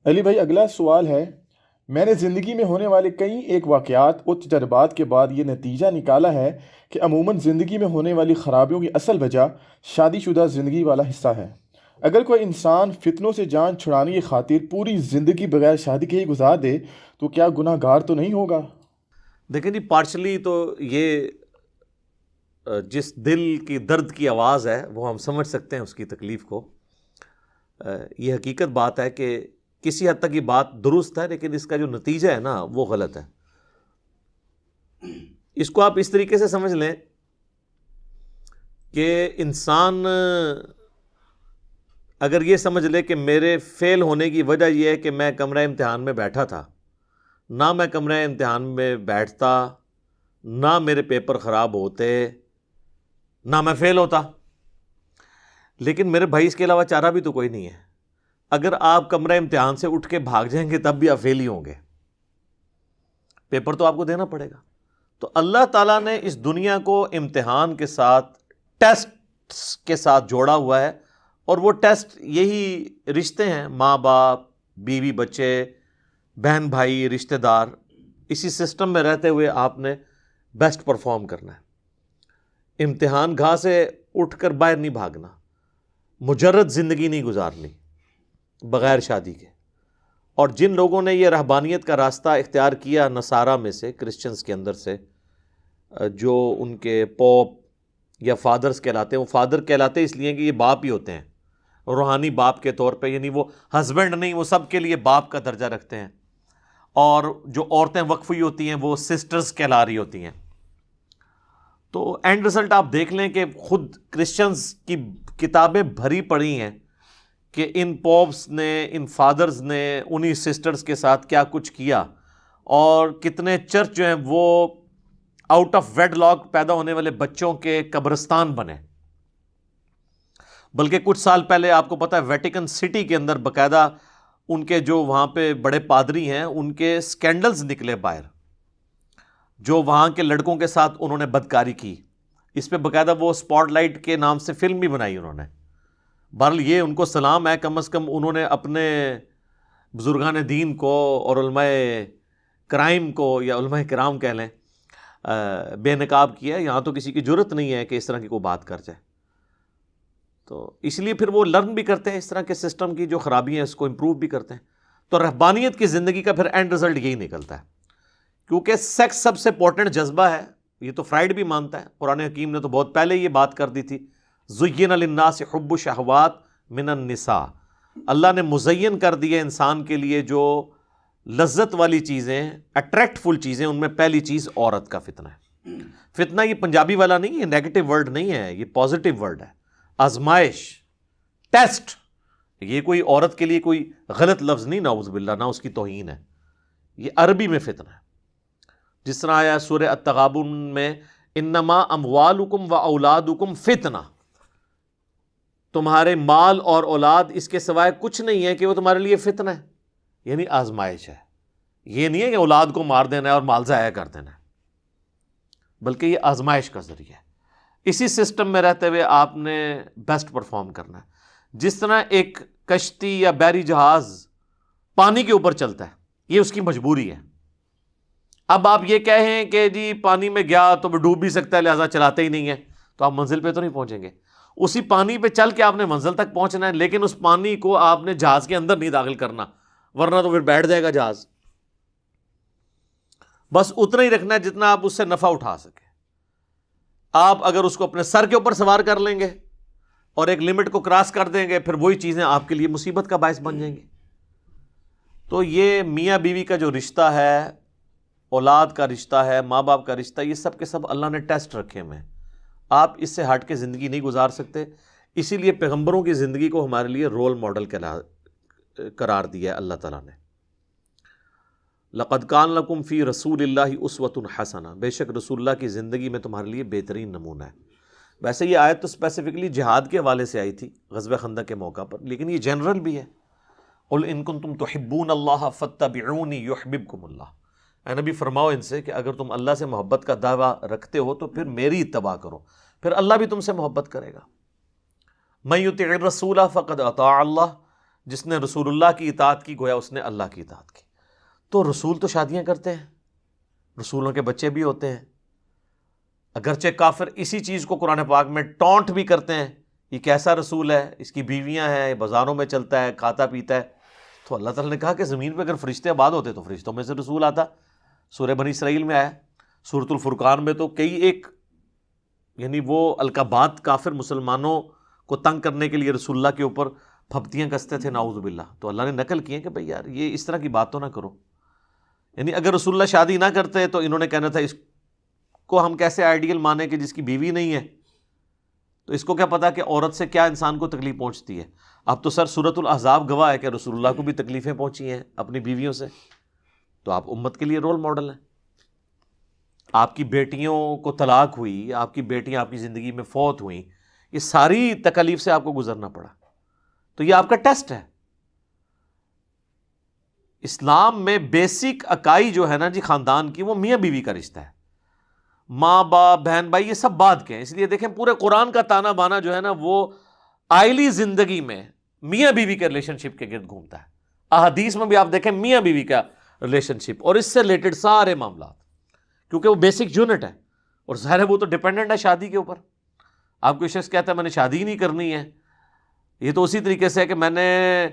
علی بھائی، اگلا سوال ہے، میں نے زندگی میں ہونے والے کئی ایک واقعات اور تجربات کے بعد یہ نتیجہ نکالا ہے کہ عموماً زندگی میں ہونے والی خرابیوں کی اصل وجہ شادی شدہ زندگی والا حصہ ہے۔ اگر کوئی انسان فتنوں سے جان چھڑانے کی خاطر پوری زندگی بغیر شادی کے ہی گزار دے تو کیا گناہ گار تو نہیں ہوگا؟ دیکھیں جی، پارشلی تو یہ جس دل کی درد کی آواز ہے وہ ہم سمجھ سکتے ہیں اس کی تکلیف کو۔ یہ حقیقت بات ہے کہ کسی حد تک یہ بات درست ہے، لیکن اس کا جو نتیجہ ہے نا وہ غلط ہے۔ اس کو آپ اس طریقے سے سمجھ لیں کہ انسان اگر یہ سمجھ لے کہ میرے فیل ہونے کی وجہ یہ ہے کہ میں کمرہ امتحان میں بیٹھا تھا، نہ میں کمرہ امتحان میں بیٹھتا، نہ میرے پیپر خراب ہوتے، نہ میں فیل ہوتا، لیکن میرے بھائی اس کے علاوہ چارہ بھی تو کوئی نہیں ہے۔ اگر آپ کمرہ امتحان سے اٹھ کے بھاگ جائیں گے تب بھی آپ فیل ہی ہوں گے، پیپر تو آپ کو دینا پڑے گا۔ تو اللہ تعالیٰ نے اس دنیا کو امتحان کے ساتھ، ٹیسٹ کے ساتھ جوڑا ہوا ہے، اور وہ ٹیسٹ یہی رشتے ہیں، ماں باپ، بیوی بچے، بہن بھائی، رشتہ دار۔ اسی سسٹم میں رہتے ہوئے آپ نے بیسٹ پرفارم کرنا ہے۔ امتحان گاہ سے اٹھ کر باہر نہیں بھاگنا، مجرد زندگی نہیں گزارنی بغیر شادی کے۔ اور جن لوگوں نے یہ رہبانیت کا راستہ اختیار کیا نصارہ میں سے، کرسچنز کے اندر سے، جو ان کے پوپ یا فادرز کہلاتے ہیں، وہ فادر کہلاتے اس لیے کہ یہ باپ ہی ہوتے ہیں، روحانی باپ کے طور پہ، یعنی وہ ہسبینڈ نہیں، وہ سب کے لیے باپ کا درجہ رکھتے ہیں۔ اور جو عورتیں وقف ہوئی ہوتی ہیں وہ سسٹرز کہلا رہی ہوتی ہیں۔ تو اینڈ رزلٹ آپ دیکھ لیں کہ خود کرسچنز کی کتابیں بھری پڑی ہیں کہ ان پوپس نے، ان فادرز نے انہی سسٹرز کے ساتھ کیا کچھ کیا، اور کتنے چرچ جو ہیں وہ آؤٹ آف ویڈ لاک پیدا ہونے والے بچوں کے قبرستان بنے۔ بلکہ کچھ سال پہلے آپ کو پتہ ہے ویٹیکن سٹی کے اندر باقاعدہ ان کے جو وہاں پہ بڑے پادری ہیں ان کے سکینڈلز نکلے باہر، جو وہاں کے لڑکوں کے ساتھ انہوں نے بدکاری کی۔ اس پہ باقاعدہ وہ اسپاٹ لائٹ کے نام سے فلم بھی بنائی انہوں نے۔ بہرحال یہ ان کو سلام ہے، کم از کم انہوں نے اپنے بزرگان دین کو اور علماء کرائم کو، یا علماء کرام کہہ لیں، بے نقاب کیا۔ یہاں تو کسی کی جرت نہیں ہے کہ اس طرح کی کوئی بات کر جائے۔ تو اس لیے پھر وہ لرن بھی کرتے ہیں اس طرح کے سسٹم کی جو خرابی ہیں، اس کو امپروو بھی کرتے ہیں۔ تو رہبانیت کی زندگی کا پھر اینڈ رزلٹ یہی نکلتا ہے، کیونکہ سیکس سب سے امپورٹنٹ جذبہ ہے۔ یہ تو فرائیڈ بھی مانتا ہے، قرآن حکیم نے تو بہت پہلے یہ بات کر دی تھی، زُيِّنَ لِلنَّاسِ حُبُّ الشَّهَوَاتِ مِنَ النِّسَاءِ۔ اللہ نے مزین کر دیا انسان کے لیے جو لذت والی چیزیں، اٹریکٹفل چیزیں، ان میں پہلی چیز عورت کا فتنہ ہے۔ فتنہ یہ پنجابی والا نہیں ہے، نیگیٹو ورڈ نہیں ہے، یہ پازیٹیو ورڈ ہے۔ آزمائش، ٹیسٹ، یہ کوئی عورت کے لیے کوئی غلط لفظ نہیں، نعوذ باللہ، نہ اس کی توہین ہے، یہ عربی میں فتنہ ہے۔ جس طرح آیا سورہ التغابن میں، انما اموالکم و اولادکم فتنہ، تمہارے مال اور اولاد اس کے سوائے کچھ نہیں ہے کہ وہ تمہارے لیے فتنہ ہے، یعنی آزمائش ہے۔ یہ نہیں ہے کہ اولاد کو مار دینا ہے اور مال ضائع کر دینا ہے، بلکہ یہ آزمائش کا ذریعہ ہے۔ اسی سسٹم میں رہتے ہوئے آپ نے بیسٹ پرفارم کرنا ہے۔ جس طرح ایک کشتی یا بحری جہاز پانی کے اوپر چلتا ہے، یہ اس کی مجبوری ہے۔ اب آپ یہ کہیں کہ جی پانی میں گیا تو وہ ڈوب بھی سکتا ہے لہذا چلاتے ہی نہیں ہے، تو آپ منزل پہ تو نہیں پہنچیں گے۔ اسی پانی پہ چل کے آپ نے منزل تک پہنچنا ہے، لیکن اس پانی کو آپ نے جہاز کے اندر نہیں داخل کرنا، ورنہ تو پھر بیٹھ جائے گا جہاز۔ بس اتنا ہی رکھنا ہے جتنا آپ اس سے نفع اٹھا سکیں۔ آپ اگر اس کو اپنے سر کے اوپر سوار کر لیں گے اور ایک لمٹ کو کراس کر دیں گے، پھر وہی چیزیں آپ کے لیے مصیبت کا باعث بن جائیں گی۔ تو یہ میاں بیوی کا جو رشتہ ہے، اولاد کا رشتہ ہے، ماں باپ کا رشتہ، یہ سب کے سب اللہ نے ٹیسٹ رکھے ہوئے ہیں۔ آپ اس سے ہٹ کے زندگی نہیں گزار سکتے۔ اسی لیے پیغمبروں کی زندگی کو ہمارے لیے رول ماڈل قرار دیا ہے اللہ تعالیٰ نے۔ لَقَدْ كَانَ لَكُمْ فِي رَسُولِ اللَّهِ أُسْوَةٌ حَسَنَةٌ، بے شک رسول اللہ کی زندگی میں تمہارے لیے بہترین نمونہ ہے۔ ویسے یہ آیت تو اسپیسیفکلی جہاد کے حوالے سے آئی تھی، غزوہ خندق کے موقع پر، لیکن یہ جنرل بھی ہے۔ قُلْ إِن كُنتُمْ تُحِبُّونَ اللَّهَ فَاتَّبِعُونِي يُحْبِبْكُمُ اللَّهُ، اے نبی فرماؤ ان سے کہ اگر تم اللہ سے محبت کا دعویٰ رکھتے ہو تو پھر میری اتباع کرو، پھر اللہ بھی تم سے محبت کرے گا۔ مَن يُطِعِ الرَّسُولَ فَقَدْ أَطَاعَ اللَّهَ، جس نے رسول اللہ کی اطاعت کی گویا اس نے اللہ کی اطاعت کی۔ تو رسول تو شادیاں کرتے ہیں، رسولوں کے بچے بھی ہوتے ہیں، اگرچہ کافر اسی چیز کو قرآن پاک میں ٹونٹ بھی کرتے ہیں، یہ کیسا رسول ہے، اس کی بیویاں ہیں، بازاروں میں چلتا ہے، کھاتا پیتا ہے۔ تو اللہ تعالیٰ نے کہا کہ زمین پہ اگر فرشتے آباد ہوتے تو فرشتوں میں سے رسول آتا۔ سورہ بنی اسرائیل میں آیا، سورۃ الفرقان میں تو کئی ایک یعنی وہ القابات کافر مسلمانوں کو تنگ کرنے کے لیے رسول اللہ کے اوپر پھپتیاں کستے تھے، نعوذ باللہ۔ تو اللہ نے نقل کی ہے کہ بھئی یار یہ اس طرح کی بات تو نہ کرو، یعنی اگر رسول اللہ شادی نہ کرتے تو انہوں نے کہنا تھا اس کو ہم کیسے آئیڈیل مانیں کہ جس کی بیوی نہیں ہے، تو اس کو کیا پتا کہ عورت سے کیا انسان کو تکلیف پہنچتی ہے۔ اب تو سر سورۃ الاحزاب گواہ ہے کہ رسول اللہ کو بھی تکلیفیں پہنچی ہیں اپنی بیویوں سے، تو آپ امت کے لیے رول ماڈل ہیں۔ آپ کی بیٹیوں کو طلاق ہوئی، آپ کی بیٹیاں آپ کی زندگی میں فوت ہوئیں، یہ ساری تکلیف سے آپ کو گزرنا پڑا، تو یہ آپ کا ٹیسٹ ہے۔ اسلام میں بیسک اکائی جو ہے نا جی خاندان کی، وہ میاں بیوی کا رشتہ ہے۔ ماں باپ بہن بھائی یہ سب بعد کے ہیں، اس لیے دیکھیں پورے قرآن کا تانا بانا جو ہے نا وہ آئلی زندگی میں میاں بیوی کے ریلیشن شپ کے گرد گھومتا ہے۔ احادیث میں بھی آپ دیکھیں میاں بیوی کا ریلیشن شپ اور اس سے ریلیٹڈ سارے معاملات، کیونکہ وہ بیسک یونٹ ہے، اور ظاہر ہے وہ تو ڈیپینڈنٹ ہے شادی کے اوپر۔ آپ کوئی شخص کہتا ہے میں نے شادی ہی نہیں کرنی ہے، یہ تو اسی طریقے سے ہے کہ میں نے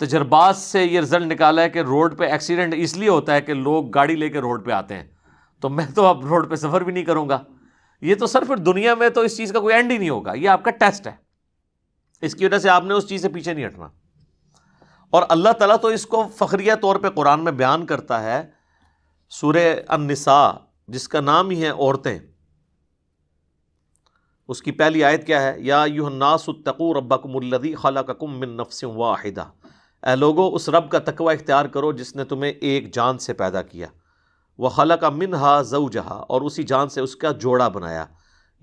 تجربات سے یہ رزلٹ نکالا ہے کہ روڈ پہ ایکسیڈنٹ اس لیے ہوتا ہے کہ لوگ گاڑی لے کے روڈ پہ آتے ہیں، تو میں تو اب روڈ پہ سفر بھی نہیں کروں گا۔ یہ تو سر پھر دنیا میں تو اس چیز کا کوئی اینڈ ہی نہیں ہوگا، یہ آپ کا ٹیسٹ ہے، اس کی وجہ سے آپ نے اس چیز سے پیچھے نہیں ہٹنا۔ اور اللہ تعالیٰ تو اس کو فخریہ طور پہ قرآن میں بیان کرتا ہے، سورہ النساء جس کا نام ہی ہے عورتیں، اس کی پہلی آیت کیا ہے؟ یا ایھا الناس اتقوا ربکم الذی خلقکم من نفس واحدہ، اے لوگو اس رب کا تقوی اختیار کرو جس نے تمہیں ایک جان سے پیدا کیا، وخلق منہا زوجہا، اور اسی جان سے اس کا جوڑا بنایا،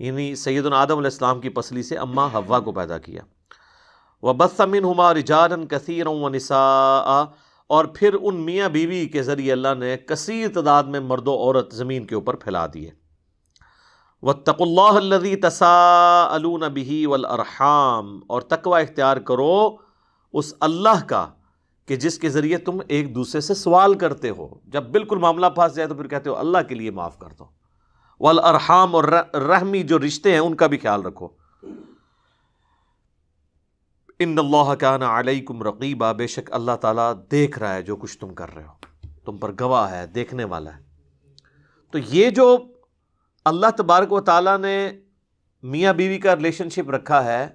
یعنی سیدنا آدم علیہ السلام کی پسلی سے اماں حوا کو پیدا کیا، وبث منہما رجالا کثیرا ونساء، اور پھر ان میاں بیوی کے ذریعے اللہ نے کثیر تعداد میں مرد و عورت زمین کے اوپر پھیلا دیے۔ واتقوا اللہ الذی تساءلون بہ والارحام، اور تقوی اختیار کرو اس اللہ کا کہ جس کے ذریعے تم ایک دوسرے سے سوال کرتے ہو، جب بالکل معاملہ پھنس جائے تو پھر کہتے ہو اللہ کے لیے معاف کر دو۔ والارحام، اور رحمی جو رشتے ہیں ان کا بھی خیال رکھو۔ ان اللہ کان علیکم رقیبا، بے شک اللہ تعالیٰ دیکھ رہا ہے جو کچھ تم کر رہے ہو، تم پر گواہ ہے، دیکھنے والا ہے۔ تو یہ جو اللہ تبارک و تعالیٰ نے میاں بیوی کا ریلیشن شپ رکھا ہے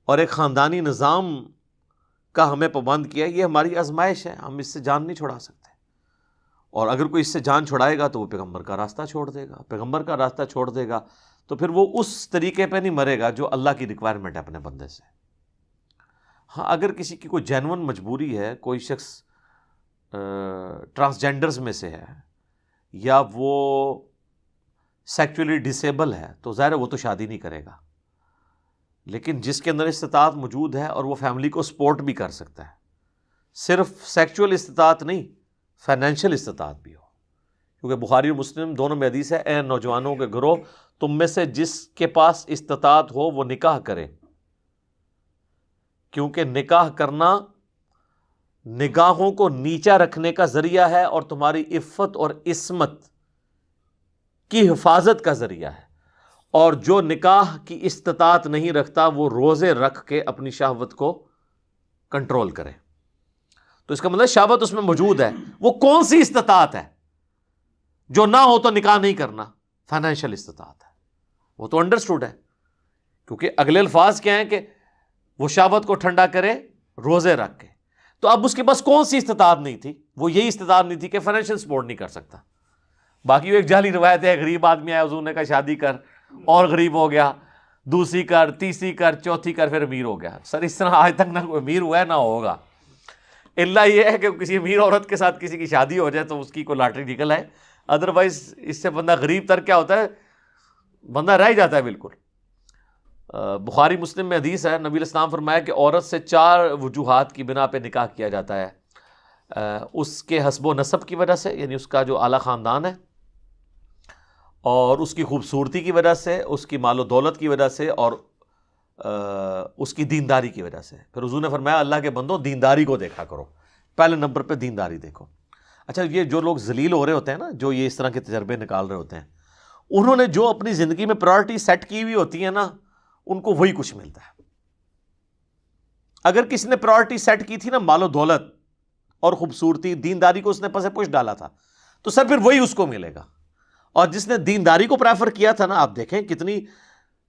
اور ایک خاندانی نظام کا ہمیں پابند کیا ہے، یہ ہماری آزمائش ہے، ہم اس سے جان نہیں چھڑا سکتے۔ اور اگر کوئی اس سے جان چھڑائے گا تو وہ پیغمبر کا راستہ چھوڑ دے گا، پیغمبر کا راستہ چھوڑ دے گا تو پھر وہ اس طریقے پہ نہیں مرے گا جو اللہ کی ریکوائرمنٹ ہے اپنے بندے سے۔ ہاں اگر کسی کی کوئی جینون مجبوری ہے، کوئی شخص ٹرانسجینڈرز میں سے ہے یا وہ سیکچولی ڈسیبل ہے، تو ظاہر ہے وہ تو شادی نہیں کرے گا، لیکن جس کے اندر استطاعت موجود ہے اور وہ فیملی کو سپورٹ بھی کر سکتا ہے، صرف سیکچول استطاعت نہیں، فائنینشیل استطاعت بھی ہو، کیونکہ بخاری اور مسلم دونوں میں حدیث ہے، اے نوجوانوں کے گروہ، تم میں سے جس کے پاس استطاعت ہو وہ نکاح کرے، کیونکہ نکاح کرنا نگاہوں کو نیچا رکھنے کا ذریعہ ہے اور تمہاری عفت اور عصمت کی حفاظت کا ذریعہ ہے، اور جو نکاح کی استطاعت نہیں رکھتا وہ روزے رکھ کے اپنی شہوت کو کنٹرول کرے۔ تو اس کا مطلب شہوت اس میں موجود ہے، وہ کون سی استطاعت ہے؟ جو نہ ہو تو نکاح نہیں کرنا، فائنینشیل استطاعت ہے، وہ تو انڈرسٹوڈ ہے، کیونکہ اگلے الفاظ کیا ہیں کہ وہ شہوت کو ٹھنڈا کرے روزے رکھ کے۔ تو اب اس کے پاس کون سی استطاعت نہیں تھی؟ وہ یہی استطاعت نہیں تھی کہ فائنینشیل سپورٹ نہیں کر سکتا۔ باقی وہ ایک جعلی روایت ہے، غریب آدمی آیا حضور نے کہا شادی کر، اور غریب ہو گیا، دوسری کر، تیسری کر، چوتھی کر، پھر امیر ہو گیا۔ سر اس طرح آج تک نہ کوئی امیر ہوا ہے نہ ہوگا، اللہ یہ ہے کہ کسی امیر عورت کے ساتھ کسی کی شادی ہو جائے تو اس کی کوئی لاٹری نکل آئے، ادروائز اس سے بندہ غریب تر کیا ہوتا ہے، بندہ رہ جاتا ہے بالکل۔ بخاری مسلم میں حدیث ہے، نبی علیہ السلام فرمایا کہ عورت سے 4 وجوہات کی بنا پہ نکاح کیا جاتا ہے، اس کے حسب و نسب کی وجہ سے، یعنی اس کا جو اعلیٰ خاندان ہے، اور اس کی خوبصورتی کی وجہ سے، اس کی مال و دولت کی وجہ سے، اور اس کی دینداری کی وجہ سے. پھر حضور نے فرمایا اللہ کے بندوں دینداری کو دیکھا کرو، پہلے نمبر پہ دینداری دیکھو. اچھا یہ جو لوگ ذلیل ہو رہے ہوتے ہیں نا، جو یہ اس طرح کے تجربے نکال رہے ہوتے ہیں، انہوں نے جو اپنی زندگی میں پرائورٹی سیٹ کی ہوئی ہوتی ہے نا، ان کو وہی کچھ ملتا ہے. اگر کسی نے پرائورٹی سیٹ کی تھی نا مال و دولت اور خوبصورتی، دینداری کو اس نے پسے پش ڈالا تھا، تو سر پھر وہی اس کو ملے گا. اور جس نے دینداری کو پریفر کیا تھا نا، آپ دیکھیں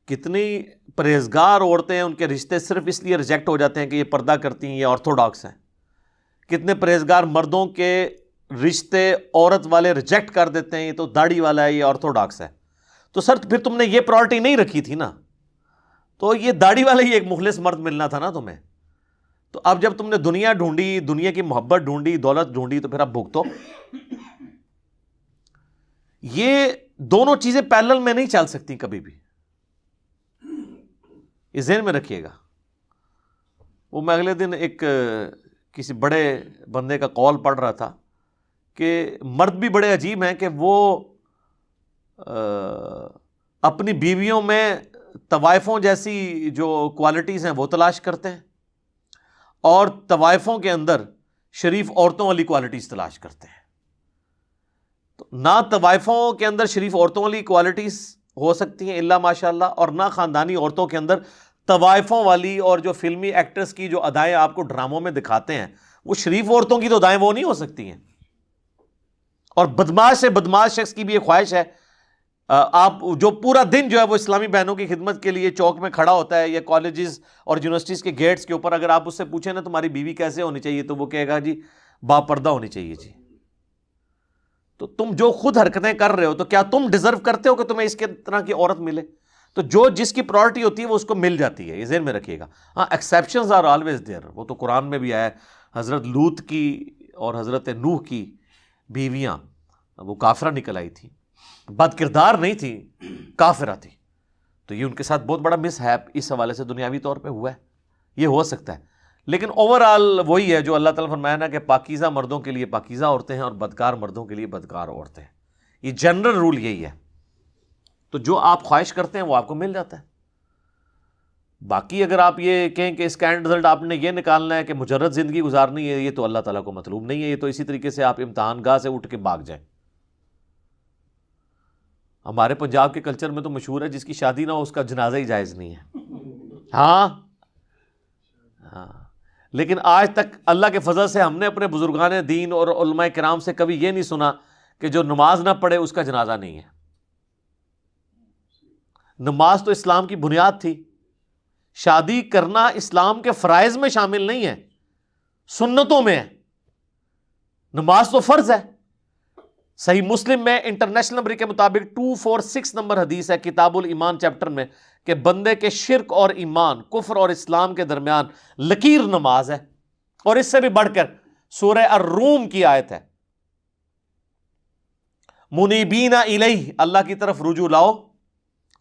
کتنی پرہیزگار عورتیں ہیں، ان کے رشتے صرف اس لیے ریجیکٹ ہو جاتے ہیں کہ یہ پردہ کرتی ہیں، یہ آرتھوڈاکس ہیں. کتنے پرہیزگار مردوں کے رشتے عورت والے ریجیکٹ کر دیتے ہیں، یہ تو داڑھی والا ہے، یہ آرتھوڈاکس ہے. تو سر پھر تم نے یہ پرائورٹی نہیں رکھی تھی نا، تو یہ داڑھی والا ہی ایک مخلص مرد ملنا تھا نا تمہیں. تو اب جب تم نے دنیا ڈھونڈی، دنیا کی محبت ڈھونڈی، دولت ڈھونڈی، تو پھر اب بھگتو. یہ دونوں چیزیں پیرلل میں نہیں چل سکتی کبھی بھی، یہ ذہن میں رکھیے گا. وہ میں اگلے دن ایک کسی بڑے بندے کا قول پڑھ رہا تھا کہ مرد بھی بڑے عجیب ہیں کہ وہ اپنی بیویوں میں طوائفوں جیسی جو کوالٹیز ہیں وہ تلاش کرتے ہیں، اور طوائفوں کے اندر شریف عورتوں والی کوالٹیز تلاش کرتے ہیں. تو نہ طوائفوں کے اندر شریف عورتوں والی کوالٹیز ہو سکتی ہیں الا ماشاء اللہ، اور نہ خاندانی عورتوں کے اندر طوائفوں والی، اور جو فلمی ایکٹرز کی جو ادائیں آپ کو ڈراموں میں دکھاتے ہیں، وہ شریف عورتوں کی تو ادائیں وہ نہیں ہو سکتی ہیں. اور بدماش سے بدماش شخص کی بھی یہ خواہش ہے، آپ جو پورا دن جو ہے وہ اسلامی بہنوں کی خدمت کے لیے چوک میں کھڑا ہوتا ہے یا کالجز اور یونیورسٹیز کے گیٹس کے اوپر، اگر آپ اس سے پوچھیں نا تمہاری بیوی کیسے ہونی چاہیے، تو وہ کہے گا جی با پردہ ہونی چاہیے جی. تو تم جو خود حرکتیں کر رہے ہو، تو کیا تم ڈیزرو کرتے ہو کہ تمہیں اس کے طرح کی عورت ملے؟ تو جو جس کی پرائورٹی ہوتی ہے وہ اس کو مل جاتی ہے، یہ ذہن میں رکھیے گا. ہاں ایکسیپشنز آر آلویز دیئر، وہ تو قرآن میں بھی آیا ہے. حضرت لوط کی اور حضرت نوح کی بیویاں وہ کافرہ نکل آئی تھی، بد کردار نہیں تھی، کافرہ تھی. تو یہ ان کے ساتھ بہت بڑا مس ہیپ اس حوالے سے دنیاوی طور پہ ہوا ہے، یہ ہو سکتا ہے. لیکن اوور آل وہی ہے جو اللہ تعالیٰ فرمایا نا کہ پاکیزہ مردوں کے لیے پاکیزہ عورتیں ہیں اور بدکار مردوں کے لیے بدکار عورتیں ہیں. یہ جنرل رول یہی ہے. تو جو آپ خواہش کرتے ہیں وہ آپ کو مل جاتا ہے. باقی اگر آپ یہ کہیں کہ اس کا اینڈ رزلٹ آپ نے یہ نکالنا ہے کہ مجرد زندگی گزارنی ہے، یہ تو اللہ تعالیٰ کو مطلوب نہیں ہے. یہ تو اسی طریقے سے آپ امتحان گاہ سے اٹھ کے بھاگ جائیں. ہمارے پنجاب کے کلچر میں تو مشہور ہے جس کی شادی نہ ہو اس کا جنازہ ہی جائز نہیں ہے. ہاں لیکن آج تک اللہ کے فضل سے ہم نے اپنے بزرگان دین اور علماء کرام سے کبھی یہ نہیں سنا کہ جو نماز نہ پڑھے اس کا جنازہ نہیں ہے. نماز تو اسلام کی بنیاد تھی. شادی کرنا اسلام کے فرائض میں شامل نہیں ہے، سنتوں میں ہے. نماز تو فرض ہے. صحیح مسلم میں انٹرنیشنل نمبر کے مطابق 246 نمبر حدیث ہے کتاب الایمان چیپٹر میں کہ بندے کے شرک اور ایمان، کفر اور اسلام کے درمیان لکیر نماز ہے. اور اس سے بھی بڑھ کر سورہ الروم کی آیت ہے، منیبین الیہ، اللہ کی طرف رجوع لاؤ،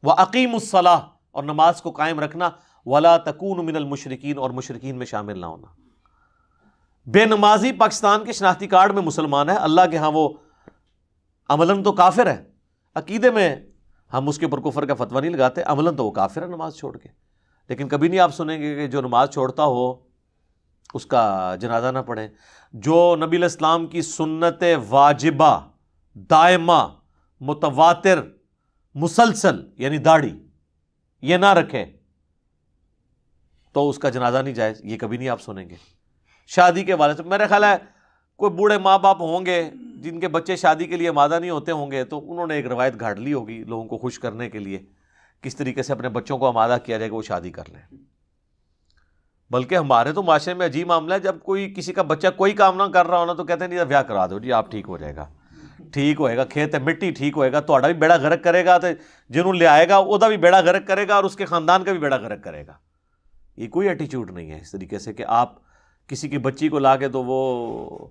وَأَقِیمُوا الصَّلَاةَ، اور نماز کو قائم رکھنا، وَلَا تَكُونُوا مِنَ الْمُشْرِکِینَ، اور مشرکین میں شامل نہ ہونا. بے نمازی پاکستان کے شناختی کارڈ میں مسلمان ہے، اللہ کے ہاں وہ عملاً تو کافر ہے. عقیدے میں ہم اس کے اوپر کفر کا فتویٰ نہیں لگاتے، عملاً تو وہ کافر ہے نماز چھوڑ کے. لیکن کبھی نہیں آپ سنیں گے کہ جو نماز چھوڑتا ہو اس کا جنازہ نہ پڑھے. جو نبی علیہ السلام کی سنت واجبہ دائمہ متواتر مسلسل یعنی داڑھی یہ نہ رکھے تو اس کا جنازہ نہیں جائز، یہ کبھی نہیں آپ سنیں گے. شادی کے والے سے میرا خیال ہے کوئی بوڑھے ماں باپ ہوں گے جن کے بچے شادی کے لیے آمادہ نہیں ہوتے ہوں گے، تو انہوں نے ایک روایت گھاڑ لی ہوگی لوگوں کو خوش کرنے کے لیے کس طریقے سے اپنے بچوں کو آمادہ کیا جائے کہ وہ شادی کر لیں. بلکہ ہمارے تو معاشرے میں عجیب معاملہ ہے، جب کوئی کسی کا بچہ کوئی کام نہ کر رہا ہونا تو کہتے ہیں نہیں بیاہ کرا دو جی، آپ ٹھیک ہو جائے گا، ٹھیک ہوئے گا، کھیت ہے مٹی ٹھیک ہوئے گا، تھوڑا بھی بیڑا غرق کرے گا تو جنہوں لے آئے گا وہ بھی بیڑا غرق کرے گا اور اس کے خاندان کا بھی بیڑا غرق کرے گا. یہ کوئی ایٹیچیوڈ نہیں ہے اس طریقے سے کہ آپ کسی کی بچی کو لا کے تو وہ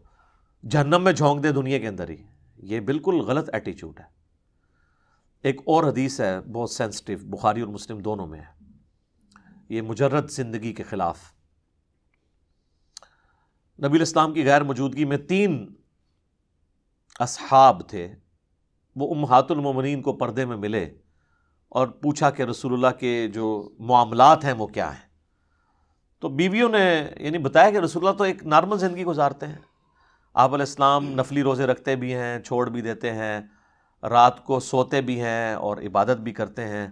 جہنم میں جھونک دے دنیا کے اندر ہی. یہ بالکل غلط ایٹیچیوڈ ہے. ایک اور حدیث ہے بہت سینسٹیو، بخاری اور مسلم دونوں میں ہے، یہ مجرد زندگی کے خلاف. نبی علیہ السلام کی غیر موجودگی میں 3 اصحاب تھے، وہ امہات المومنین کو پردے میں ملے اور پوچھا کہ رسول اللہ کے جو معاملات ہیں وہ کیا ہیں. تو بیویوں نے یعنی بتایا کہ رسول اللہ تو ایک نارمل زندگی گزارتے ہیں. آپ علیہ السلام نفلی روزے رکھتے بھی ہیں، چھوڑ بھی دیتے ہیں، رات کو سوتے بھی ہیں اور عبادت بھی کرتے ہیں.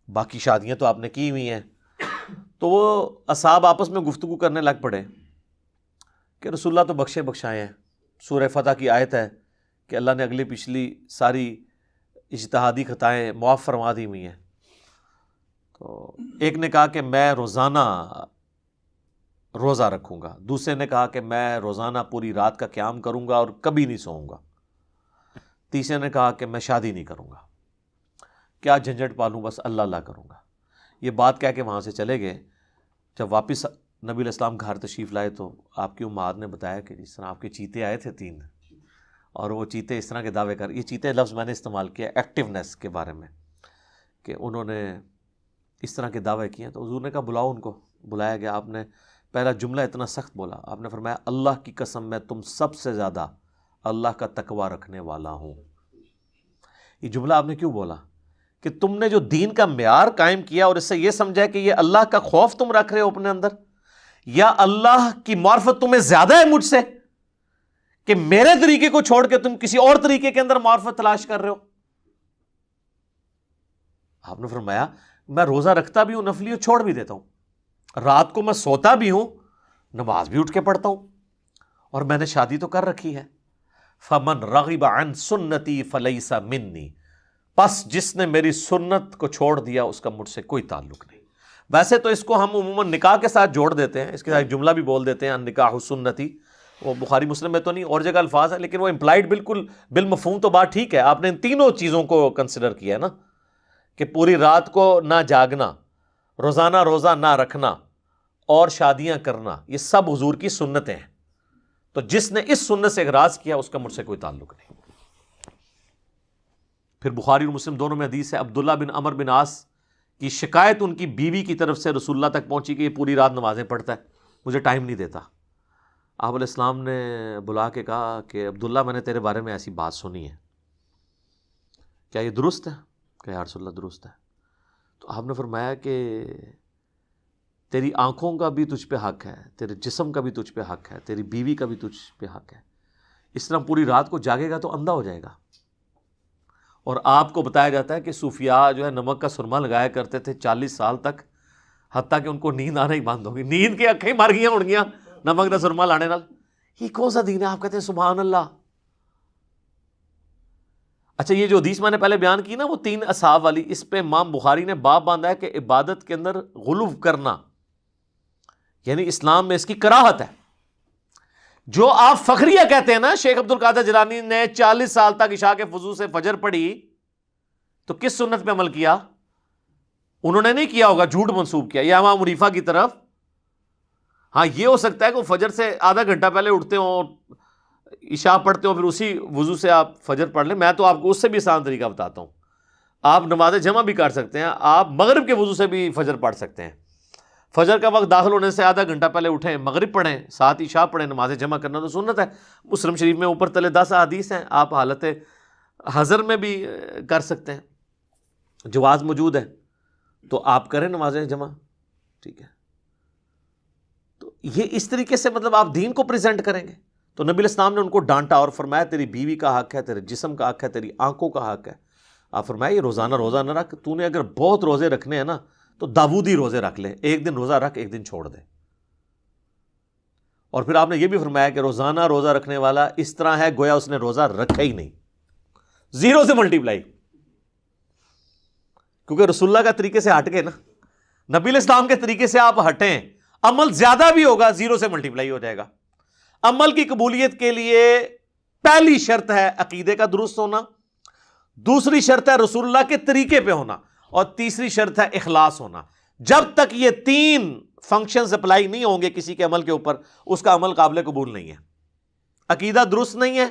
باقی شادیاں تو آپ نے کی ہوئی ہیں. تو وہ اصحاب آپس میں گفتگو کرنے لگ پڑے کہ رسول اللہ تو بخشے بخشائے ہیں. سورہ فتح کی آیت ہے کہ اللہ نے اگلی پچھلی ساری اجتہادی خطائیں معاف فرما دی ہوئی ہیں. تو ایک نے کہا کہ میں روزانہ روزہ رکھوں گا، دوسرے نے کہا کہ میں روزانہ پوری رات کا قیام کروں گا اور کبھی نہیں سوؤں گا، تیسرے نے کہا کہ میں شادی نہیں کروں گا، کیا جھنجھٹ پالوں، بس اللہ اللہ کروں گا. یہ بات کہہ کے وہاں سے چلے گئے. جب واپس نبی علیہ السلام گھر تشریف لائے تو آپ کی امہات نے بتایا کہ جس طرح آپ کے چیتے آئے تھے 3 اور وہ چیتے اس طرح کے دعوے کر، یہ چیتے لفظ میں نے استعمال کیا ایکٹیونیس کے بارے میں کہ انہوں نے اس طرح کے دعوے کیے. تو حضور نے کہا بلاؤ ان کو. بلایا گیا. آپ نے پہلا جملہ اتنا سخت بولا، آپ نے فرمایا اللہ کی قسم میں تم سب سے زیادہ اللہ کا تقوی رکھنے والا ہوں. یہ جملہ آپ نے کیوں بولا؟ کہ تم نے جو دین کا معیار قائم کیا اور اس سے یہ سمجھا کہ یہ اللہ کا خوف تم رکھ رہے ہو اپنے اندر، یا اللہ کی معرفت تمہیں زیادہ ہے مجھ سے کہ میرے طریقے کو چھوڑ کے تم کسی اور طریقے کے اندر معرفت تلاش کر رہے ہو. آپ نے فرمایا میں روزہ رکھتا بھی ہوں نفلی اور چھوڑ بھی دیتا ہوں، رات کو میں سوتا بھی ہوں، نماز بھی اٹھ کے پڑھتا ہوں، اور میں نے شادی تو کر رکھی ہے. فمن رغب عن سنتی فلیس منی، پس جس نے میری سنت کو چھوڑ دیا اس کا مجھ سے کوئی تعلق نہیں. ویسے تو اس کو ہم عموماً نکاح کے ساتھ جوڑ دیتے ہیں، اس کے ساتھ ایک جملہ بھی بول دیتے ہیں نکاح سنتی. وہ بخاری مسلم میں تو نہیں، اور جگہ الفاظ ہیں، لیکن وہ امپلائڈ بالکل بالمفہوم تو بات ٹھیک ہے. آپ نے ان تینوں چیزوں کو کنسیڈر کیا ہے نا، کہ پوری رات کو نہ جاگنا، روزانہ روزہ نہ رکھنا اور شادیاں کرنا، یہ سب حضور کی سنتیں ہیں. تو جس نے اس سنت سے اغراض کیا اس کا مجھ سے کوئی تعلق نہیں. پھر بخاری اور مسلم دونوں میں حدیث ہے، عبداللہ بن عمر بن عاص کی شکایت ان کی بیوی کی طرف سے رسول اللہ تک پہنچی کہ یہ پوری رات نمازیں پڑھتا ہے، مجھے ٹائم نہیں دیتا. آپ علیہ السلام نے بلا کے کہا کہ عبداللہ میں نے تیرے بارے میں ایسی بات سنی ہے، کیا یہ درست ہے؟ کہ یا رسول اللہ درست ہے. تو آپ نے فرمایا کہ تیری آنکھوں کا بھی تجھ پہ حق ہے، تیرے جسم کا بھی تجھ پہ حق ہے، تیری بیوی کا بھی تجھ پہ حق ہے. اس طرح پوری رات کو جاگے گا تو اندھا ہو جائے گا. اور آپ کو بتایا جاتا ہے کہ صوفیاء جو ہے نمک کا سرما لگایا کرتے تھے 40 سال تک، حتیٰ کہ ان کو نیند آنا ہی بند ہوگی، نیند کے اکھیں مر گیا اڑ گیا نمک کا سرما لانے نال. یہ کون سا دین ہے؟ آپ کہتے ہیں سبحان اللہ. اچھا، یہ جو حدیث میں نے پہلے بیان کی نا وہ 3 اصحاب والی، اس پہ امام بخاری نے باب باندھا ہے کہ عبادت کے اندر غلو کرنا یعنی اسلام میں اس کی کراہت ہے. جو آپ فخریہ کہتے ہیں نا، شیخ عبد القادر جیلانی نے 40 سال تک عشاء کے وضو سے فجر پڑھی تو کس سنت پہ عمل کیا؟ انہوں نے نہیں کیا ہوگا، جھوٹ منسوب کیا یا امام حنیفہ کی طرف. ہاں یہ ہو سکتا ہے کہ وہ فجر سے آدھا گھنٹہ پہلے اٹھتے ہوں، عشاء پڑھتے ہوں، پھر اسی وضو سے آپ فجر پڑھ لیں. میں تو آپ کو اس سے بھی آسان طریقہ بتاتا ہوں. آپ نماز جمع بھی کر سکتے ہیں، آپ مغرب کے وضو سے بھی فجر پڑھ سکتے ہیں. فجر کا وقت داخل ہونے سے آدھا گھنٹہ پہلے اٹھیں، مغرب پڑھیں، ساتھ عشاء پڑھیں، نماز جمع کرنا تو سنت ہے. مسلم شریف میں اوپر تلے 10 احادیث ہیں، آپ حالت حضر میں بھی کر سکتے ہیں، جواز موجود ہے تو آپ کریں نماز جمع. ٹھیک ہے، تو یہ اس طریقے سے مطلب آپ دین کو پریزنٹ کریں گے. تو نبی علیہ السلام نے ان کو ڈانٹا اور فرمایا تیری بیوی کا حق ہے، تیرے جسم کا حق ہے، تیری آنکھوں کا حق ہے. آپ فرمایا یہ روزانہ روزہ نہ رکھ، تو نے اگر بہت روزے رکھنے ہیں نا تو داودی روزے رکھ لے، ایک دن روزہ رکھ، ایک دن چھوڑ دے. اور پھر آپ نے یہ بھی فرمایا کہ روزانہ روزہ رکھنے والا اس طرح ہے گویا اس نے روزہ رکھا ہی نہیں، 0 سے ملٹیپلائی. کیونکہ رسول اللہ کا طریقے سے ہٹ گئے نا، نبی علیہ السلام کے طریقے سے آپ ہٹیں، عمل زیادہ بھی ہوگا 0 سے ملٹیپلائی ہو جائے گا. عمل کی قبولیت کے لیے پہلی شرط ہے عقیدے کا درست ہونا، دوسری شرط ہے رسول اللہ کے طریقے پہ ہونا، اور تیسری شرط ہے اخلاص ہونا. جب تک یہ 3 فنکشنز اپلائی نہیں ہوں گے کسی کے عمل کے اوپر، اس کا عمل قابل قبول نہیں ہے. عقیدہ درست نہیں ہے،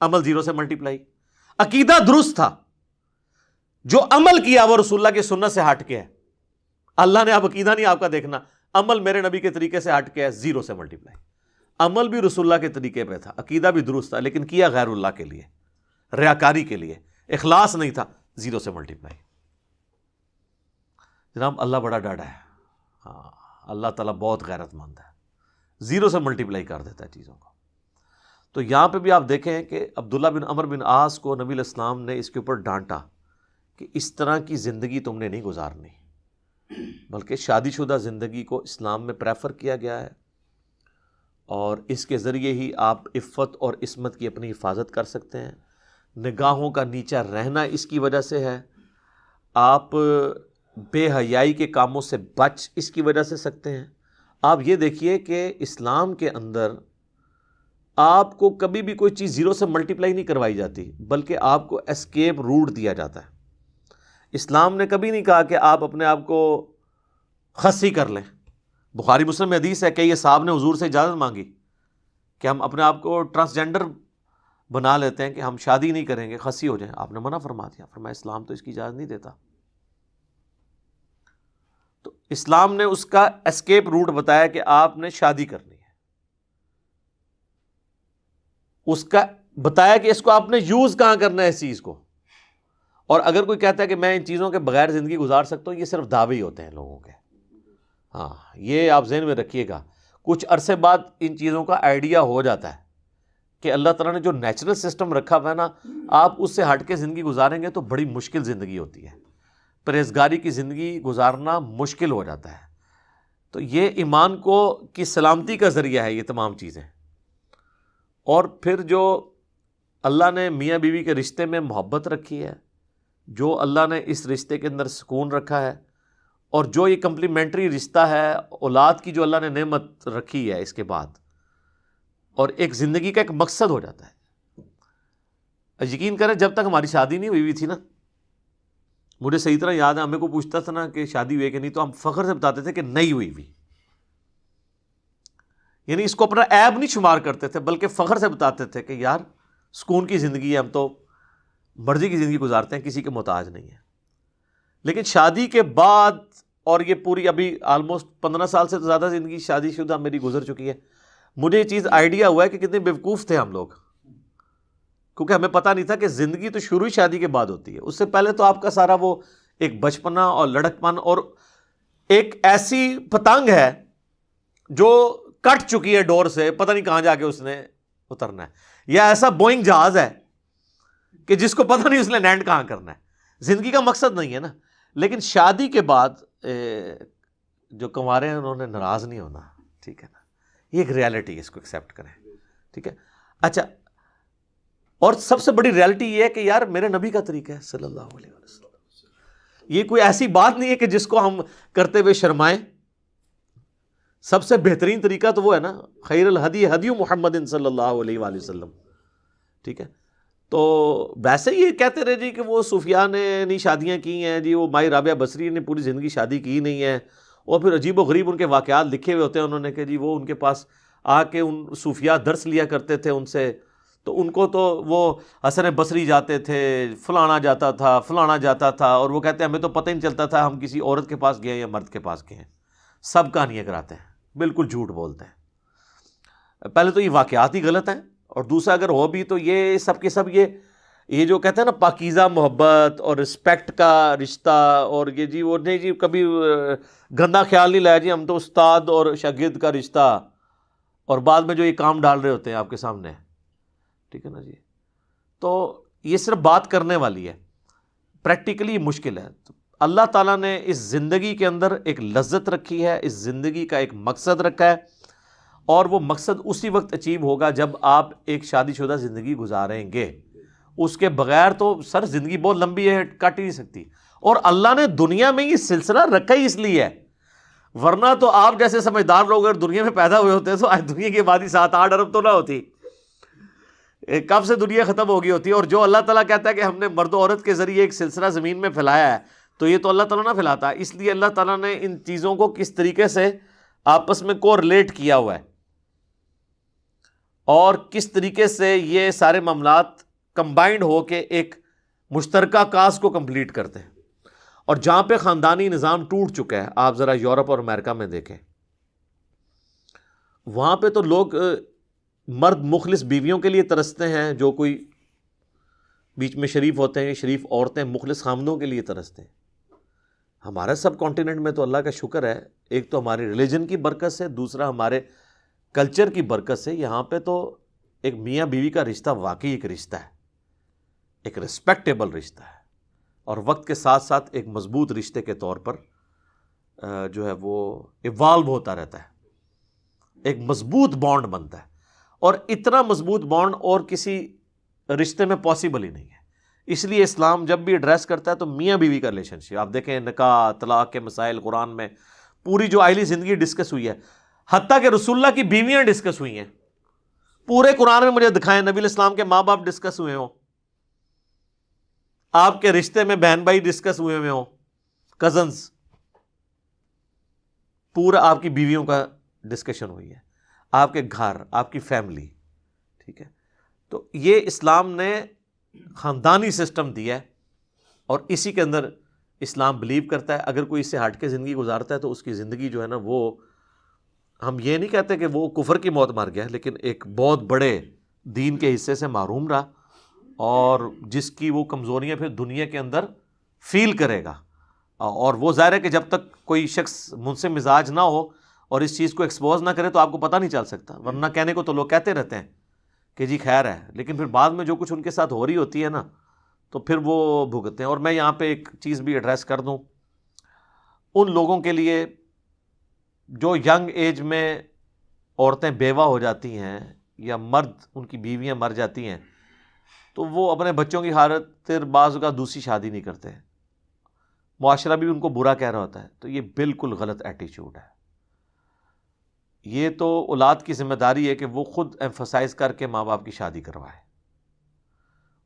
عمل 0 سے ملٹیپلائی. عقیدہ درست تھا، جو عمل کیا وہ رسول اللہ کی سنت سے ہٹ کے ہے. اللہ نے اب عقیدہ نہیں آپ کا دیکھنا، عمل میرے نبی کے طریقے سے ہٹ کے ہے، 0 سے ملٹیپلائی. عمل بھی رسول اللہ کے طریقے پہ تھا، عقیدہ بھی درست تھا، لیکن کیا غیر اللہ کے لیے، ریاکاری کے لیے، اخلاص نہیں تھا، 0 سے ملٹیپلائی. جناب اللہ بڑا ڈاڈا ہے. ہاں اللہ تعالیٰ بہت غیرت مند ہے, 0 سے ملٹیپلائی کر دیتا ہے چیزوں کو. تو یہاں پہ بھی آپ دیکھیں کہ عبداللہ بن عمر بن عاص کو نبی علیہ السلام نے اس کے اوپر ڈانٹا کہ اس طرح کی زندگی تم نے نہیں گزارنی, بلکہ شادی شدہ زندگی کو اسلام میں پریفر کیا گیا ہے, اور اس کے ذریعے ہی آپ عفت اور عصمت کی اپنی حفاظت کر سکتے ہیں. نگاہوں کا نیچا رہنا اس کی وجہ سے ہے. آپ بے حیائی کے کاموں سے بچ اس کی وجہ سے سکتے ہیں. آپ یہ دیکھیے کہ اسلام کے اندر آپ کو کبھی بھی کوئی چیز 0 سے ملٹیپلائی نہیں کروائی جاتی, بلکہ آپ کو اسکیپ روٹ دیا جاتا ہے. اسلام نے کبھی نہیں کہا کہ آپ اپنے آپ کو خصی کر لیں. بخاری مسلم میں حدیث ہے کہ یہ صاحب نے حضور سے اجازت مانگی کہ ہم اپنے آپ کو ٹرانسجینڈر بنا لیتے ہیں کہ ہم شادی نہیں کریں گے, خصی ہو جائیں. آپ نے منع فرما دیا, فرمایا اسلام تو اس کی اجازت نہیں دیتا. تو اسلام نے اس کا اسکیپ روٹ بتایا کہ آپ نے شادی کرنی ہے, اس کا بتایا کہ اس کو آپ نے یوز کہاں کرنا ہے اس چیز کو. اور اگر کوئی کہتا ہے کہ میں ان چیزوں کے بغیر زندگی گزار سکتا ہوں, یہ صرف دعوے ہی ہوتے ہیں لوگوں کے. ہاں یہ آپ ذہن میں رکھیے گا, کچھ عرصے بعد ان چیزوں کا آئیڈیا ہو جاتا ہے کہ اللہ تعالیٰ نے جو نیچرل سسٹم رکھا ہوا ہے نا, آپ اس سے ہٹ کے زندگی گزاریں گے تو بڑی مشکل زندگی ہوتی ہے. پرہیزگاری کی زندگی گزارنا مشکل ہو جاتا ہے. تو یہ ایمان کی سلامتی کا ذریعہ ہے یہ تمام چیزیں. اور پھر جو اللہ نے میاں بیوی کے رشتے میں محبت رکھی ہے, جو اللہ نے اس رشتے کے اندر سکون رکھا ہے, اور جو یہ کمپلیمنٹری رشتہ ہے اولاد کی جو اللہ نے نعمت رکھی ہے اس کے بعد, اور ایک زندگی کا ایک مقصد ہو جاتا ہے. یقین کریں جب تک ہماری شادی نہیں ہوئی تھی نا, مجھے صحیح طرح یاد ہے, ہمیں کو پوچھتا تھا نا کہ شادی ہوئی کہ نہیں, تو ہم فخر سے بتاتے تھے کہ نہیں ہوئی ہوئی. یعنی اس کو اپنا عیب نہیں شمار کرتے تھے, بلکہ فخر سے بتاتے تھے کہ یار سکون کی زندگی ہے, ہم تو مرضی کی زندگی گزارتے ہیں, کسی کے محتاج نہیں ہے. لیکن شادی کے بعد, اور یہ پوری ابھی آلموسٹ 15 سال سے زیادہ زندگی شادی شدہ میری گزر چکی ہے, مجھے یہ چیز آئیڈیا ہوا ہے کہ کتنے بیوقوف تھے ہم لوگ, کیونکہ ہمیں پتہ نہیں تھا کہ زندگی تو شروع ہی شادی کے بعد ہوتی ہے. اس سے پہلے تو آپ کا سارا وہ ایک بچپنا اور لڑکپن اور ایک ایسی پتنگ ہے جو کٹ چکی ہے ڈور سے, پتہ نہیں کہاں جا کے اس نے اترنا ہے, یا ایسا بوئنگ جہاز ہے کہ جس کو پتہ نہیں اس نے لینڈ کہاں کرنا ہے. زندگی کا مقصد نہیں ہے نا. لیکن شادی کے بعد جو کنوارے ہیں انہوں نے ناراض نہیں ہونا, ٹھیک ہے نا, یہ ایک ریالٹی ہے, اس کو ایکسیپٹ کریں, ٹھیک ہے. اچھا, اور سب سے بڑی ریالٹی یہ ہے کہ یار میرے نبی کا طریقہ ہے صلی اللہ علیہ وسلم. یہ کوئی ایسی بات نہیں ہے کہ جس کو ہم کرتے ہوئے شرمائیں. سب سے بہترین طریقہ تو وہ ہے نا, خیر الہدی ہدی محمد صلی اللہ علیہ وآلہ وسلم, ٹھیک ہے. تو ویسے یہ کہتے رہے جی کہ وہ صوفیاء نے نہیں شادیاں کی ہیں جی, وہ مائی رابعہ بصری نے پوری زندگی شادی کی نہیں ہے, اور پھر عجیب و غریب ان کے واقعات لکھے ہوئے ہوتے ہیں انہوں نے کہ جی وہ ان کے پاس آ کے ان صوفیاء درس لیا کرتے تھے ان سے, تو ان کو تو وہ حسن بصری جاتے تھے, فلانا جاتا تھا, فلانا جاتا تھا, اور وہ کہتے ہیں ہمیں تو پتہ ہی نہیں چلتا تھا ہم کسی عورت کے پاس گئے یا مرد کے پاس گئے. سب کہانیاں کراتے ہیں, بالکل جھوٹ بولتے ہیں. پہلے تو یہ واقعات ہی غلط ہیں, اور دوسرا اگر ہو بھی تو یہ سب کے سب یہ جو کہتے ہیں نا پاکیزہ محبت اور رسپیکٹ کا رشتہ, اور یہ جی وہ نہیں جی کبھی گندا خیال نہیں لایا جی ہم تو استاد اور شاگرد کا رشتہ, اور بعد میں جو یہ کام ڈال رہے ہوتے ہیں آپ کے سامنے, ٹھیک ہے نا جی. تو یہ صرف بات کرنے والی ہے, پریکٹیکلی مشکل ہے. تو اللہ تعالیٰ نے اس زندگی کے اندر ایک لذت رکھی ہے, اس زندگی کا ایک مقصد رکھا ہے, اور وہ مقصد اسی وقت اچیو ہوگا جب آپ ایک شادی شدہ زندگی گزاریں گے. اس کے بغیر تو سر زندگی بہت لمبی ہے, کٹ ہی نہیں سکتی. اور اللہ نے دنیا میں یہ سلسلہ رکھا ہی اس لیے ہے, ورنہ تو آپ جیسے سمجھدار لوگ اگر دنیا میں پیدا ہوئے ہوتے تو آج دنیا کی آبادی 7-8 ارب تو نہ ہوتی, کب سے دنیا ختم ہو گئی ہوتی. اور جو اللہ تعالیٰ کہتا ہے کہ ہم نے مرد و عورت کے ذریعے ایک سلسلہ زمین میں پھیلایا ہے, تو یہ تو اللہ تعالیٰ نہ پھیلاتا. اس لیے اللہ تعالیٰ نے ان چیزوں کو کس طریقے سے آپس میں کو ریلیٹ کیا ہوا ہے, اور کس طریقے سے یہ سارے معاملات کمبائنڈ ہو کے ایک مشترکہ کاز کو کمپلیٹ کرتے ہیں. اور جہاں پہ خاندانی نظام ٹوٹ چکا ہے, آپ ذرا یورپ اور امریکہ میں دیکھیں, وہاں پہ تو لوگ مرد مخلص بیویوں کے لیے ترستے ہیں, جو کوئی بیچ میں شریف ہوتے ہیں، شریف عورتیں مخلص خامدوں کے لیے ترستے ہیں. ہمارے سب کانٹیننٹ میں تو اللہ کا شکر ہے، ایک تو ہماری ریلیجن کی برکت سے، دوسرا ہمارے کلچر کی برکت سے یہاں پہ تو ایک میاں بیوی کا رشتہ واقعی ایک رشتہ ہے، ایک ریسپیکٹیبل رشتہ ہے، اور وقت کے ساتھ ساتھ ایک مضبوط رشتے کے طور پر جو ہے وہ ایوالو ہوتا رہتا ہے، ایک مضبوط بانڈ بنتا ہے. اور اتنا مضبوط بانڈ اور کسی رشتے میں پاسبل ہی نہیں ہے. اس لیے اسلام جب بھی ایڈریس کرتا ہے تو میاں بیوی کا ریلیشن شپ، آپ دیکھیں نکاح طلاق کے مسائل قرآن میں پوری جو آئلی زندگی ڈسکس ہوئی ہے، حتیٰ کہ رسول اللہ کی بیویاں ڈسکس ہوئی ہیں. پورے قرآن میں مجھے دکھائیں نبی الاسلام کے ماں باپ ڈسکس ہوئے ہوں، آپ کے رشتے میں بہن بھائی ڈسکس ہوئے ہوں، کزنز، پورا آپ کی بیویوں کا ڈسکشن ہوئی ہے، آپ کے گھر، آپ کی فیملی. ٹھیک ہے، تو یہ اسلام نے خاندانی سسٹم دیا ہے، اور اسی کے اندر اسلام بلیو کرتا ہے. اگر کوئی اس سے ہٹ کے زندگی گزارتا ہے تو اس کی زندگی جو ہے نا، وہ ہم یہ نہیں کہتے کہ وہ کفر کی موت مر گیا، لیکن ایک بہت بڑے دین کے حصے سے محروم رہا، اور جس کی وہ کمزوریاں پھر دنیا کے اندر فیل کرے گا. اور وہ ظاہر ہے کہ جب تک کوئی شخص منصف مزاج نہ ہو اور اس چیز کو ایکسپوز نہ کرے تو آپ کو پتہ نہیں چل سکتا. ورنہ کہنے کو تو لوگ کہتے رہتے ہیں کہ جی خیر ہے، لیکن پھر بعد میں جو کچھ ان کے ساتھ ہو رہی ہوتی ہے نا، تو پھر وہ بھگتتے ہیں. اور میں یہاں پہ ایک چیز بھی ایڈریس کر دوں ان لوگوں کے لیے جو ینگ ایج میں عورتیں بیوہ ہو جاتی ہیں یا مرد ان کی بیویاں مر جاتی ہیں، تو وہ اپنے بچوں کی خاطر بعض کا دوسری شادی نہیں کرتے. معاشرہ بھی ان کو برا کہہ رہا ہوتا ہے. تو یہ بالکل غلط ایٹیچیوڈ ہے. یہ تو اولاد کی ذمہ داری ہے کہ وہ خود ایمفسائز کر کے ماں باپ کی شادی کروائے.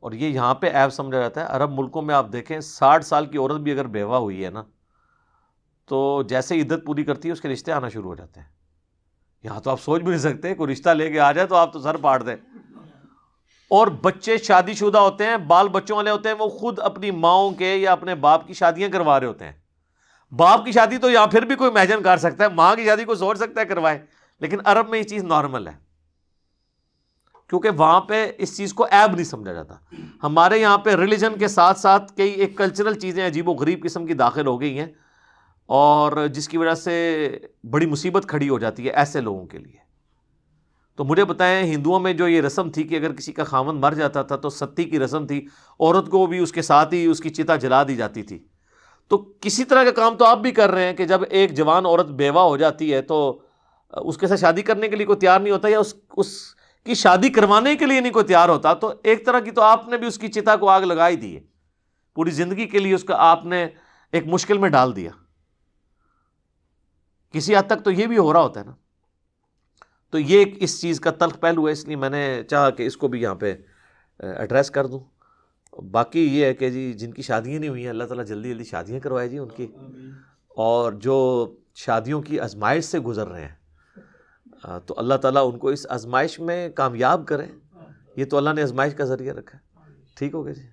اور یہ یہاں پہ عیب سمجھا جاتا ہے. عرب ملکوں میں آپ دیکھیں 60 سال کی عورت بھی اگر بیوہ ہوئی ہے نا، تو جیسے عدت پوری کرتی ہے اس کے رشتے آنا شروع ہو جاتے ہیں. یہاں تو آپ سوچ بھی نہیں سکتے، کوئی رشتہ لے کے آ جائے تو آپ تو سر پاڑ دیں. اور بچے شادی شدہ ہوتے ہیں، بال بچوں والے ہوتے ہیں، وہ خود اپنی ماؤں کے یا اپنے باپ کی شادیاں کروا رہے ہوتے ہیں. باپ کی شادی تو یا پھر بھی کوئی امیجن کر سکتا ہے، ماں کی شادی کو سوچ سکتا ہے کروائے، لیکن عرب میں یہ چیز نارمل ہے، کیونکہ وہاں پہ اس چیز کو عیب نہیں سمجھا جاتا. ہمارے یہاں پہ ریلیجن کے ساتھ ساتھ کئی ایک کلچرل چیزیں عجیب و غریب قسم کی داخل ہو گئی ہیں، اور جس کی وجہ سے بڑی مصیبت کھڑی ہو جاتی ہے ایسے لوگوں کے لیے. تو مجھے بتائیں، ہندوؤں میں جو یہ رسم تھی کہ اگر کسی کا خاوند مر جاتا تھا تو ستی کی رسم تھی، عورت کو بھی اس کے ساتھ ہی اس کی چتا جلا دی جاتی تھی. تو کسی طرح کا کام تو آپ بھی کر رہے ہیں کہ جب ایک جوان عورت بیوہ ہو جاتی ہے تو اس کے ساتھ شادی کرنے کے لیے کوئی تیار نہیں ہوتا، یا اس کی شادی کروانے کے لیے نہیں کوئی تیار ہوتا، تو ایک طرح کی تو آپ نے بھی اس کی چتا کو آگ لگائی دی ہے. پوری زندگی کے لیے اس کا آپ نے ایک مشکل میں ڈال دیا. کسی حد تک تو یہ بھی ہو رہا ہوتا ہے نا. تو یہ ایک اس چیز کا تلخ پہلو ہے، اس لیے میں نے چاہا کہ اس کو بھی یہاں پہ ایڈریس کر دوں. باقی یہ ہے کہ جی جن کی شادیاں نہیں ہوئی ہیں، اللہ تعالیٰ جلدی جلدی شادیاں کروائے جی ان کی. اور جو شادیوں کی آزمائش سے گزر رہے ہیں تو اللہ تعالیٰ ان کو اس آزمائش میں کامیاب کرے. یہ تو اللہ نے آزمائش کا ذریعہ رکھا ہے. ٹھیک ہو گیا جی.